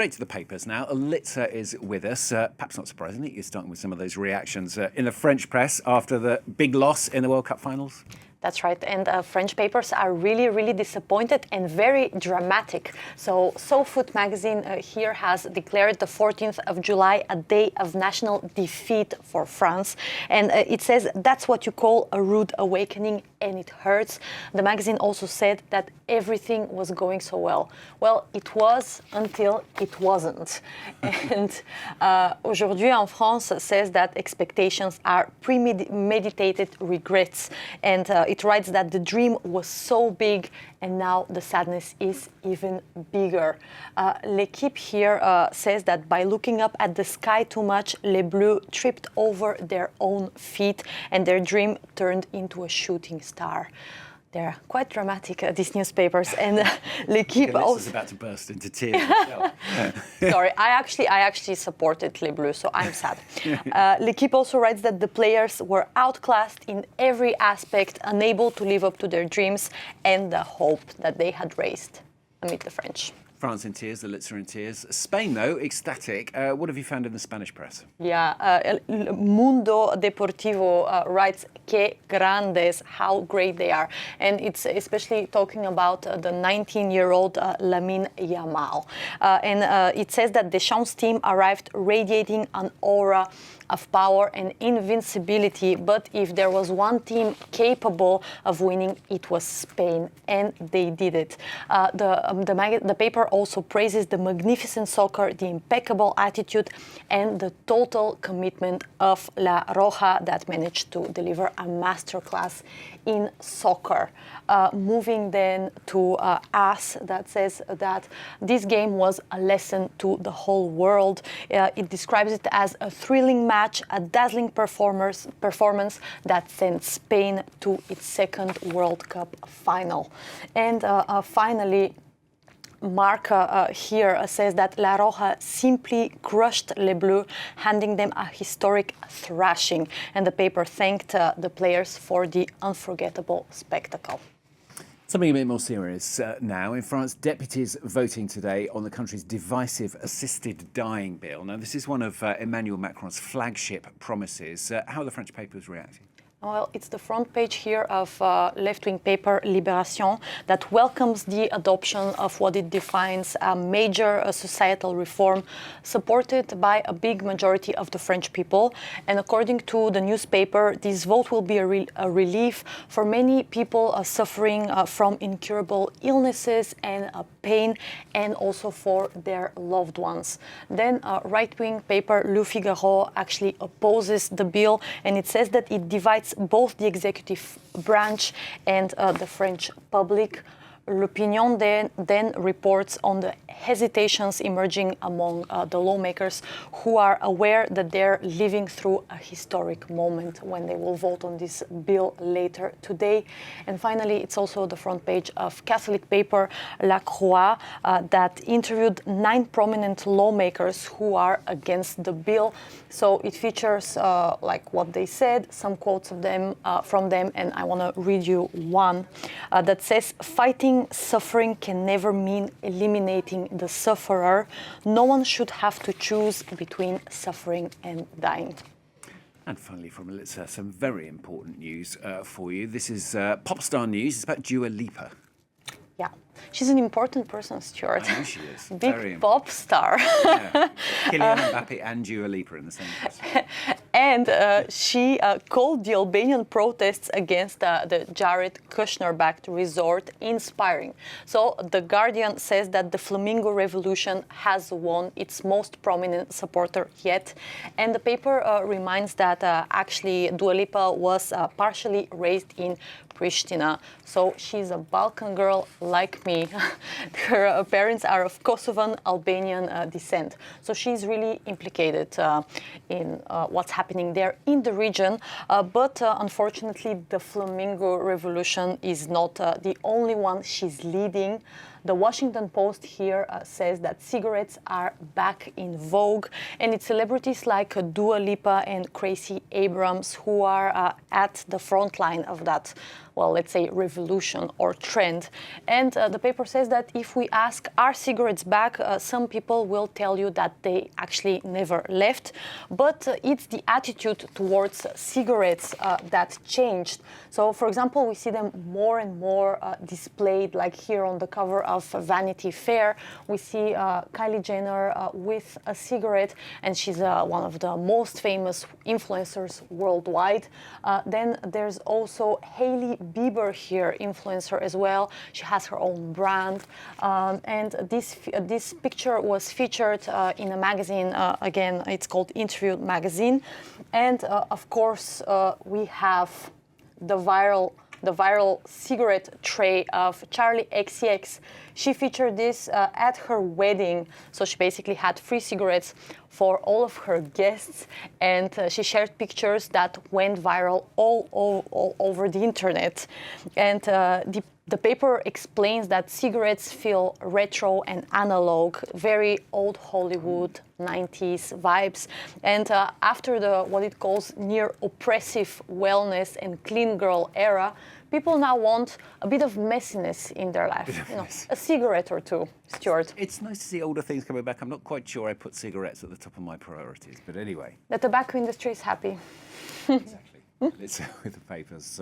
Straight to the papers now. Lipa is with us. Perhaps not surprisingly, you're starting with some of those reactions in the French press after the big loss in the World Cup finals. That's right, and French papers are really disappointed and very dramatic. So Foot magazine here has declared the 14th of July a day of national defeat for France. And it says that's what you call a rude awakening, and it hurts. The magazine also said that everything was going so well. Well, it was until it wasn't. And Aujourd'hui en France says that expectations are premeditated regrets. And it writes that the dream was so big and now the sadness is even bigger. L'Équipe here says that by looking up at the sky too much, Les Bleus tripped over their own feet and their dream turned into a shooting star. They're quite dramatic, these newspapers, and L'Équipe also also... is about to burst into tears herself. Sorry, I actually supported Les Bleus, so I'm sad. L'Équipe also writes that the players were outclassed in every aspect, unable to live up to their dreams and the hope that they had raised amid the French. France in tears, the Lipa in tears. Spain, though, ecstatic. What have you found in the Spanish press? Yeah, Mundo Deportivo writes que grandes, how great they are. And it's especially talking about the 19-year-old Lamine Yamal. And it says that Deschamps' team arrived radiating an aura of power and invincibility, but if there was one team capable of winning, it was Spain, and they did it. The paper also praises the magnificent soccer, the impeccable attitude, and the total commitment of La Roja that managed to deliver a masterclass in soccer. Moving then to AS, that says that this game was a lesson to the whole world. It describes it as a thrilling match, a dazzling performance that sent Spain to its second World Cup final. And finally, Mark here says that La Roja simply crushed Les Bleus, handing them a historic thrashing. And the paper thanked the players for the unforgettable spectacle. Something a bit more serious now. In France, deputies voting today on the country's divisive assisted dying bill. Now, this is one of Emmanuel Macron's flagship promises. How are the French papers reacting? Well, it's the front page here of left-wing paper Libération that welcomes the adoption of what it defines a major societal reform supported by a big majority of the French people. And according to the newspaper, this vote will be a relief for many people suffering from incurable illnesses and pain, and also for their loved ones. Then right-wing paper Le Figaro actually opposes the bill, and it says that it divides both the executive branch and the French public. L'Opinion then reports on the hesitations emerging among the lawmakers who are aware that they're living through a historic moment when they will vote on this bill later today. And finally, it's also the front page of Catholic paper La Croix that interviewed 9 prominent lawmakers who are against the bill. So it features like what they said, some quotes of them from them, and I want to read you one that says, "Fighting suffering can never mean eliminating the sufferer. No one should have to choose between suffering and dying." And finally, from Lipa, some very important news for you. This is pop star news. It's about Dua Lipa. Yeah, she's an important person, Stuart. I know she is. Big very pop star. Yeah. Kylian Mbappe and Dua Lipa in the same person. And she called the Albanian protests against the Jared Kushner-backed resort inspiring. So The Guardian says that the Flamingo Revolution has won its most prominent supporter yet. And the paper reminds that actually Dua Lipa was partially raised in Pristina. So she's a Balkan girl like me. Her parents are of Kosovan Albanian descent. So she's really implicated in what's happening there in the region. But unfortunately, the Flamingo Revolution is not the only one she's leading. The Washington Post here says that cigarettes are back in vogue, and it's celebrities like Dua Lipa and Gracie Abrams who are at the front line of that. well, let's say revolution or trend. And the paper says that if we ask, are cigarettes back, some people will tell you that they actually never left, but it's the attitude towards cigarettes that changed. So, for example, we see them more and more displayed, like here on the cover of Vanity Fair. We see Kylie Jenner with a cigarette, and she's one of the most famous influencers worldwide. Then there's also Hailey Bieber here, influencer as well. She has her own brand, and this picture was featured in a magazine. Again, it's called Interview magazine, and of course we have the viral cigarette tray of Charli XCX. She featured this at her wedding. So she basically had free cigarettes for all of her guests, and she shared pictures that went viral all over the internet. And the paper explains that cigarettes feel retro and analog, very old Hollywood, 90s vibes. And after the what it calls near oppressive wellness and clean girl era, people now want a bit of messiness in their life. You know, a cigarette or two, Stuart. It's nice to see older things coming back. I'm not quite sure I put cigarettes at the top of my priorities, but anyway. The tobacco industry is happy. Exactly. It's with the papers.